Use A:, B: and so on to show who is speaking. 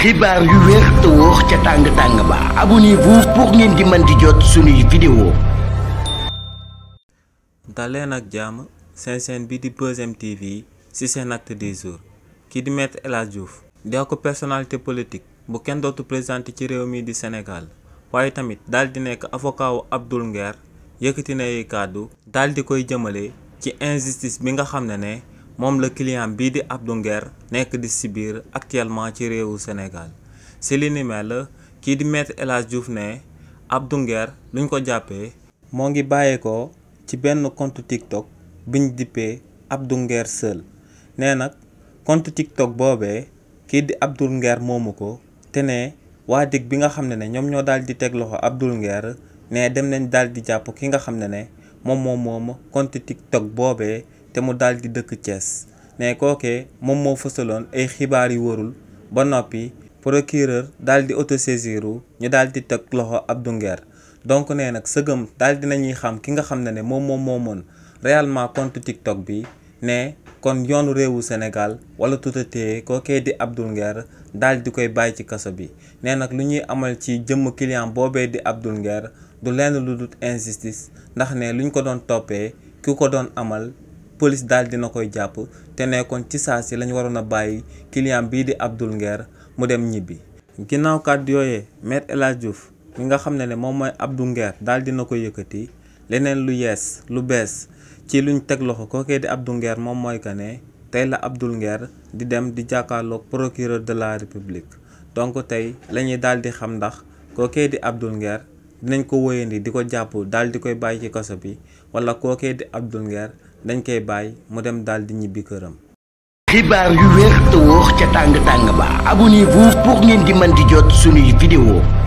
A: xibaar yu wér te wóor ca tàng ba abonnez-vous pour ngeen di mën di jot suñuy vidéo.
B: daleen ak jàmm seen chaîne bi di Buzz M TV ci seen acte du jour kii di Maître El Hadji Diouf di ko personnalité politique bu kenn dootu présenté ci réew mi di Sénégal waaye tamit daal di nekk avocat wu Abdoul Nguer yëkkati na ay kàddu daal di koy jëmale ci injustice bi nga xam ne moom la client bii di Abdoul Nguer nekk di subir actuellement ci réewu Sénégal si li ni mel kii di Maître El Hadji Diouf ne Abdoul Nguer luñ ko jàppee moo ngi bàyyeekoo ci benn compte TikTok biñ dippee Abdoul Nguer Seul nee nag compte TikTok boobee kii di Abdoul Nguer moomu ko te ne waa dig bi nga xam ne ñoom ñoo daal di teg loxo Abdoul Nguer ne dem nañ daal di jàpp ki nga xam ne moom compte TikTok boobee te mu daal di dëkk Thiès ne kookee moom moo fësaloon ay xibaar yu wërul ba noppi procureur daal di autosaisiru ñu daal di teg loxo Abdoul Nguer donc nee nag sëgëm daal di nañuy xam ki nga xam ne moom moomoon réellement compte TikTok bi ne kon yoonu réewu Sénégal wala tuutatee kookee di Abdoul Nguer daal di koy bàyyi ci kaso bi nee nag lu ñuy amal ci jëmm client boobee di Abdoul Nguer du lenn lu dul injustice ndax ne luñ ko doon toppee ki ko doon amal police daal dina koy jàpp te nekkoon ci saa si lañ waroon a bàyyi client bii di Abdoul Nguer mu dem ñibbi. ginnaaw kàddu yooyee Maître El Hadji Diouf mi nga xam ne moom mooy Abdoul Nguer daal dina ko yëkkati leneen lu yees lu bees ci luñ teg loxo kookee di Abdoul Nguer moom mooy que ne tey la Abdoul Nguer di dem di jàkkaarloog procureur de la République donc tey la ñuy daal di xam ndax kookee di Abdoul Nguer dinañ ko wóyandi di ko jàpp daal di koy bàyyi ci kaso bi wala kookee di Abdoul Nguer dañ koy bàyyi mu dem daal di ñibbi këram.
A: xibaar yu wér te wóor ca tàng ba abonnez-vous pour ngeen di mën di jot suñuy vidéo.